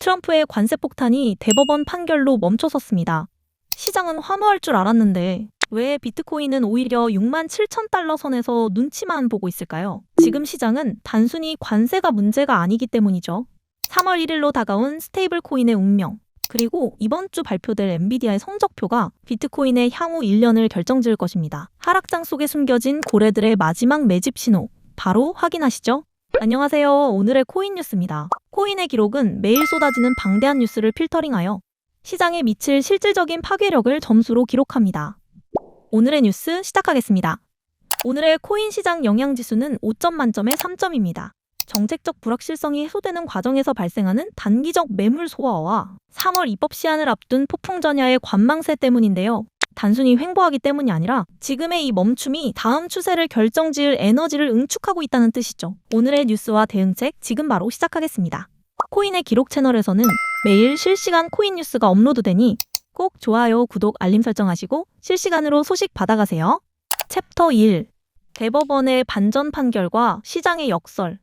트럼프의 관세 폭탄이 대법원 판결로 멈춰섰습니다. 시장은 환호할 줄 알았는데 왜 비트코인은 오히려 6만 7천 달러 선에서 눈치만 보고 있을까요? 지금 시장은 단순히 관세가 문제가 아니기 때문이죠. 3월 1일로 다가온 스테이블 코인의 운명, 그리고 이번 주 발표될 엔비디아의 성적표가 비트코인의 향후 1년을 결정지을 것입니다. 하락장 속에 숨겨진 고래들의 마지막 매집 신호, 바로 확인하시죠. 안녕하세요. 오늘의 코인 뉴스입니다. 코인의 기록은 매일 쏟아지는 방대한 뉴스를 필터링하여 시장에 미칠 실질적인 파괴력을 점수로 기록합니다. 오늘의 뉴스 시작하겠습니다. 오늘의 코인 시장 영향지수는 5점 만점에 3점입니다. 정책적 불확실성이 해소되는 과정에서 발생하는 단기적 매물 소화와 3월 입법 시한을 앞둔 폭풍 전야의 관망세 때문인데요. 단순히 횡보하기 때문이 아니라 지금의 이 멈춤이 다음 추세를 결정지을 에너지를 응축하고 있다는 뜻이죠. 오늘의 뉴스와 대응책 지금 바로 시작하겠습니다. 코인의 기록 채널에서는 매일 실시간 코인 뉴스가 업로드되니 꼭 좋아요, 구독, 알림 설정하시고 실시간으로 소식 받아가세요. 챕터 1. 대법원의 반전 판결과 시장의 역설.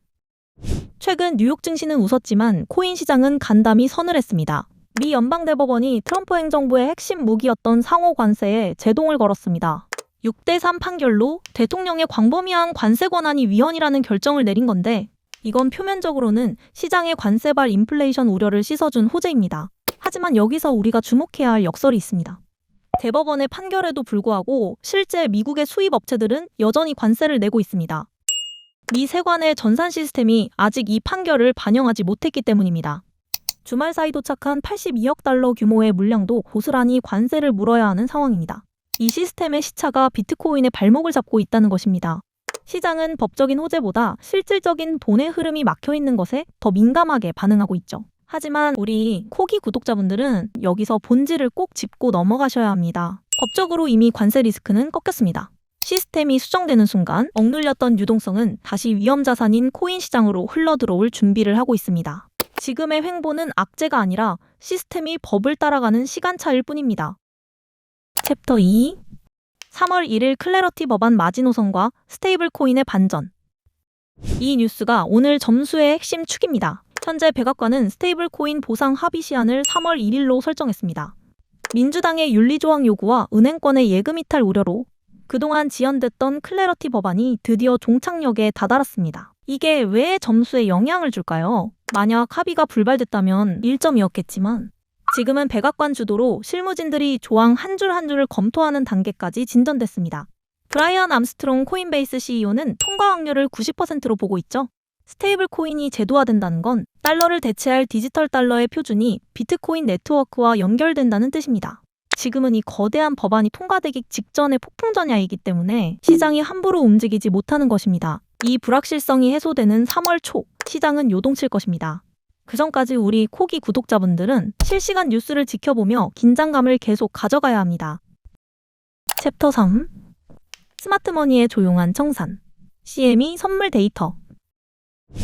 최근 뉴욕 증시는 웃었지만 코인 시장은 간담이 서늘했습니다. 미 연방대법원이 트럼프 행정부의 핵심 무기였던 상호 관세에 제동을 걸었습니다. 6대3 판결로 대통령의 광범위한 관세 권한이 위헌이라는 결정을 내린 건데, 이건 표면적으로는 시장의 관세발 인플레이션 우려를 씻어준 호재입니다. 하지만 여기서 우리가 주목해야 할 역설이 있습니다. 대법원의 판결에도 불구하고 실제 미국의 수입 업체들은 여전히 관세를 내고 있습니다. 미 세관의 전산 시스템이 아직 이 판결을 반영하지 못했기 때문입니다. 주말 사이 도착한 82억 달러 규모의 물량도 고스란히 관세를 물어야 하는 상황입니다. 이 시스템의 시차가 비트코인의 발목을 잡고 있다는 것입니다. 시장은 법적인 호재보다 실질적인 돈의 흐름이 막혀있는 것에 더 민감하게 반응하고 있죠. 하지만 우리 코기 구독자분들은 여기서 본질을 꼭 짚고 넘어가셔야 합니다. 법적으로 이미 관세 리스크는 꺾였습니다. 시스템이 수정되는 순간 억눌렸던 유동성은 다시 위험 자산인 코인 시장으로 흘러들어올 준비를 하고 있습니다. 지금의 횡보는 악재가 아니라 시스템이 법을 따라가는 시간차일 뿐입니다. 챕터 2. 3월 1일 클래러티 법안 마지노선과 스테이블 코인의 반전. 이 뉴스가 오늘 점수의 핵심 축입니다. 현재 백악관은 스테이블 코인 보상 합의 시한을 3월 1일로 설정했습니다. 민주당의 윤리조항 요구와 은행권의 예금 이탈 우려로 그동안 지연됐던 클래러티 법안이 드디어 종착역에 다다랐습니다. 이게 왜 점수에 영향을 줄까요? 만약 합의가 불발됐다면 1점이었겠지만 지금은 백악관 주도로 실무진들이 조항 한 줄 한 줄을 검토하는 단계까지 진전됐습니다. 브라이언 암스트롱 코인베이스 CEO는 통과 확률을 90%로 보고 있죠. 스테이블 코인이 제도화된다는 건 달러를 대체할 디지털 달러의 표준이 비트코인 네트워크와 연결된다는 뜻입니다. 지금은 이 거대한 법안이 통과되기 직전의 폭풍 전야이기 때문에 시장이 함부로 움직이지 못하는 것입니다. 이 불확실성이 해소되는 3월 초 시장은 요동칠 것입니다. 그 전까지 우리 코기 구독자분들은 실시간 뉴스를 지켜보며 긴장감을 계속 가져가야 합니다. 챕터 3. 스마트머니의 조용한 청산. CME 선물 데이터.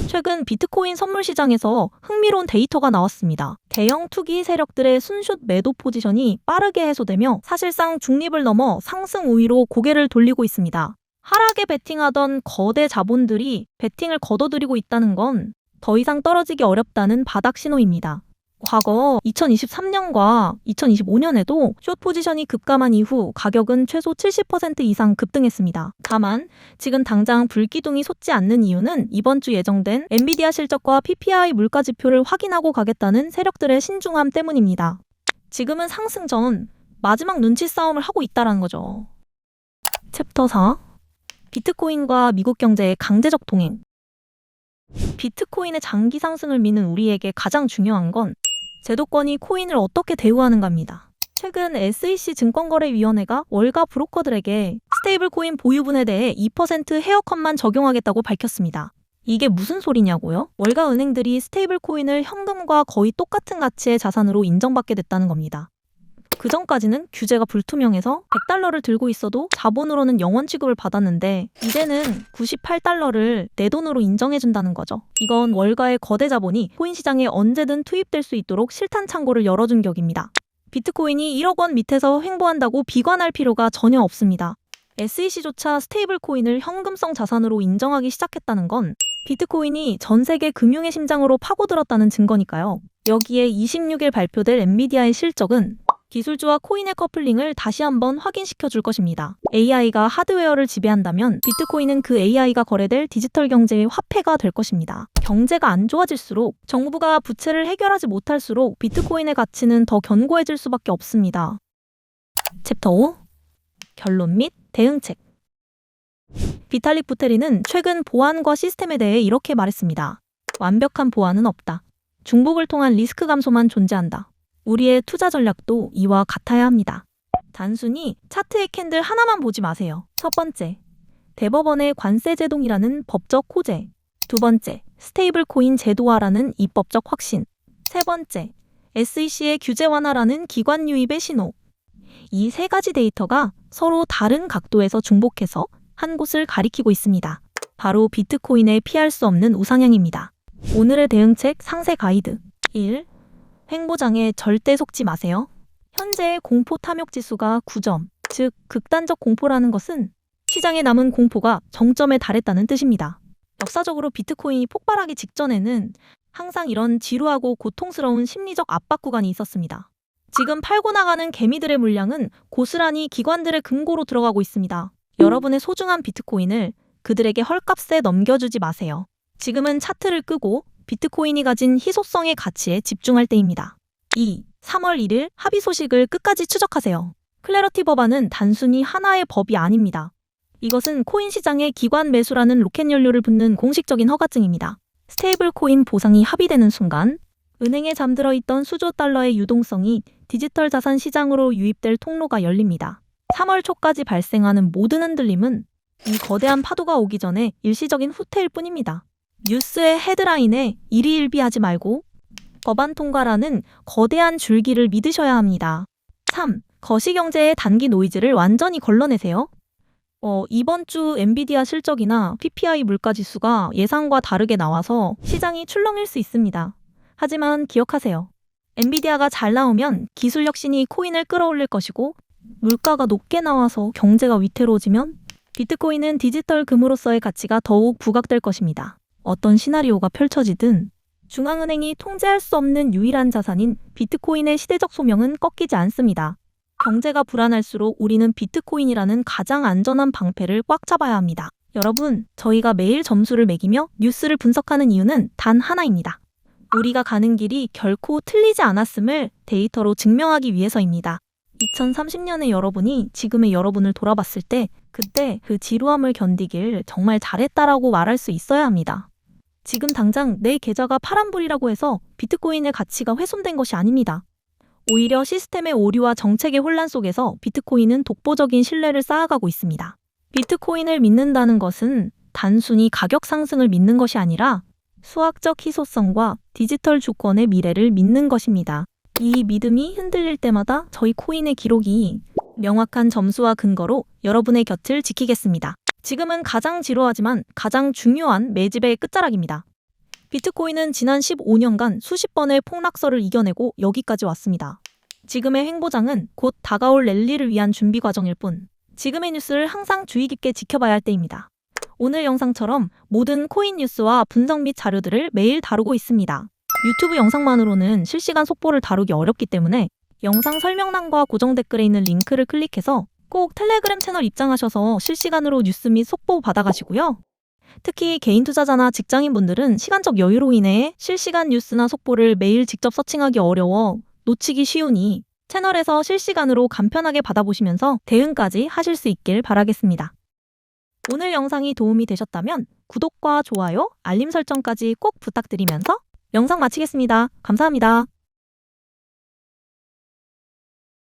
최근 비트코인 선물 시장에서 흥미로운 데이터가 나왔습니다. 대형 투기 세력들의 순숏 매도 포지션이 빠르게 해소되며 사실상 중립을 넘어 상승 우위로 고개를 돌리고 있습니다. 하락에 베팅하던 거대 자본들이 베팅을 걷어들이고 있다는 건 더 이상 떨어지기 어렵다는 바닥 신호입니다. 과거 2023년과 2025년에도 숏 포지션이 급감한 이후 가격은 최소 70% 이상 급등했습니다. 다만 지금 당장 불기둥이 솟지 않는 이유는 이번 주 예정된 엔비디아 실적과 PPI 물가 지표를 확인하고 가겠다는 세력들의 신중함 때문입니다. 지금은 상승 전 마지막 눈치 싸움을 하고 있다는 거죠. 챕터 4. 비트코인과 미국 경제의 강제적 동행. 비트코인의 장기 상승을 미는 우리에게 가장 중요한 건 제도권이 코인을 어떻게 대우하는가입니다. 최근 SEC 증권거래위원회가 월가 브로커들에게 스테이블 코인 보유분에 대해 2% 헤어컷만 적용하겠다고 밝혔습니다. 이게 무슨 소리냐고요? 월가 은행들이 스테이블 코인을 현금과 거의 똑같은 가치의 자산으로 인정받게 됐다는 겁니다. 그 전까지는 규제가 불투명해서 100달러를 들고 있어도 자본으로는 영원 취급을 받았는데 이제는 98달러를 내 돈으로 인정해준다는 거죠. 이건 월가의 거대 자본이 코인 시장에 언제든 투입될 수 있도록 실탄 창고를 열어준 격입니다. 비트코인이 1억 원 밑에서 횡보한다고 비관할 필요가 전혀 없습니다. SEC조차 스테이블 코인을 현금성 자산으로 인정하기 시작했다는 건 비트코인이 전 세계 금융의 심장으로 파고들었다는 증거니까요. 여기에 26일 발표될 엔비디아의 실적은 기술주와 코인의 커플링을 다시 한번 확인시켜 줄 것입니다. AI가 하드웨어를 지배한다면 비트코인은 그 AI가 거래될 디지털 경제의 화폐가 될 것입니다. 경제가 안 좋아질수록 정부가 부채를 해결하지 못할수록 비트코인의 가치는 더 견고해질 수밖에 없습니다. 챕터 5. 결론 및 대응책. 비탈릭 부테린은 최근 보안과 시스템에 대해 이렇게 말했습니다. 완벽한 보안은 없다. 중복을 통한 리스크 감소만 존재한다. 우리의 투자 전략도 이와 같아야 합니다. 단순히 차트의 캔들 하나만 보지 마세요. 첫 번째, 대법원의 관세 제동이라는 법적 호재. 두 번째, 스테이블 코인 제도화라는 입법적 확신. 세 번째, SEC의 규제 완화라는 기관 유입의 신호. 이 세 가지 데이터가 서로 다른 각도에서 중복해서 한 곳을 가리키고 있습니다. 바로 비트코인의 피할 수 없는 우상향입니다. 오늘의 대응책 상세 가이드. 1. 횡보장에 절대 속지 마세요. 현재의 공포 탐욕 지수가 9점, 즉 극단적 공포라는 것은 시장에 남은 공포가 정점에 달했다는 뜻입니다. 역사적으로 비트코인이 폭발하기 직전에는 항상 이런 지루하고 고통스러운 심리적 압박 구간이 있었습니다. 지금 팔고 나가는 개미들의 물량은 고스란히 기관들의 금고로 들어가고 있습니다. 여러분의 소중한 비트코인을 그들에게 헐값에 넘겨주지 마세요. 지금은 차트를 끄고 비트코인이 가진 희소성의 가치에 집중할 때입니다. 2. 3월 1일 합의 소식을 끝까지 추적하세요. 클래러티 법안은 단순히 하나의 법이 아닙니다. 이것은 코인 시장에 기관 매수라는 로켓 연료를 붓는 공식적인 허가증입니다. 스테이블 코인 보상이 합의되는 순간 은행에 잠들어 있던 수조 달러의 유동성이 디지털 자산 시장으로 유입될 통로가 열립니다. 3월 초까지 발생하는 모든 흔들림은 이 거대한 파도가 오기 전에 일시적인 후퇴일 뿐입니다. 뉴스의 헤드라인에 일희일비하지 말고 법안 통과라는 거대한 줄기를 믿으셔야 합니다. 3. 거시경제의 단기 노이즈를 완전히 걸러내세요. 이번 주 엔비디아 실적이나 PPI 물가지수가 예상과 다르게 나와서 시장이 출렁일 수 있습니다. 하지만 기억하세요. 엔비디아가 잘 나오면 기술 혁신이 코인을 끌어올릴 것이고 물가가 높게 나와서 경제가 위태로워지면 비트코인은 디지털 금으로서의 가치가 더욱 부각될 것입니다. 어떤 시나리오가 펼쳐지든 중앙은행이 통제할 수 없는 유일한 자산인 비트코인의 시대적 소명은 꺾이지 않습니다. 경제가 불안할수록 우리는 비트코인이라는 가장 안전한 방패를 꽉 잡아야 합니다. 여러분, 저희가 매일 점수를 매기며 뉴스를 분석하는 이유는 단 하나입니다. 우리가 가는 길이 결코 틀리지 않았음을 데이터로 증명하기 위해서입니다. 2030년의 여러분이 지금의 여러분을 돌아봤을 때 그때 그 지루함을 견디길 정말 잘했다라고 말할 수 있어야 합니다. 지금 당장 내 계좌가 파란불이라고 해서 비트코인의 가치가 훼손된 것이 아닙니다. 오히려 시스템의 오류와 정책의 혼란 속에서 비트코인은 독보적인 신뢰를 쌓아가고 있습니다. 비트코인을 믿는다는 것은 단순히 가격 상승을 믿는 것이 아니라 수학적 희소성과 디지털 주권의 미래를 믿는 것입니다. 이 믿음이 흔들릴 때마다 저희 코인의 기록이 명확한 점수와 근거로 여러분의 곁을 지키겠습니다. 지금은 가장 지루하지만 가장 중요한 매집의 끝자락입니다. 비트코인은 지난 15년간 수십 번의 폭락설을 이겨내고 여기까지 왔습니다. 지금의 횡보장은 곧 다가올 랠리를 위한 준비 과정일 뿐, 지금의 뉴스를 항상 주의 깊게 지켜봐야 할 때입니다. 오늘 영상처럼 모든 코인 뉴스와 분석 및 자료들을 매일 다루고 있습니다. 유튜브 영상만으로는 실시간 속보를 다루기 어렵기 때문에 영상 설명란과 고정 댓글에 있는 링크를 클릭해서 꼭 텔레그램 채널 입장하셔서 실시간으로 뉴스 및 속보 받아가시고요. 특히 개인 투자자나 직장인분들은 시간적 여유로 인해 실시간 뉴스나 속보를 매일 직접 서칭하기 어려워 놓치기 쉬우니 채널에서 실시간으로 간편하게 받아보시면서 대응까지 하실 수 있길 바라겠습니다. 오늘 영상이 도움이 되셨다면 구독과 좋아요, 알림 설정까지 꼭 부탁드리면서 영상 마치겠습니다. 감사합니다.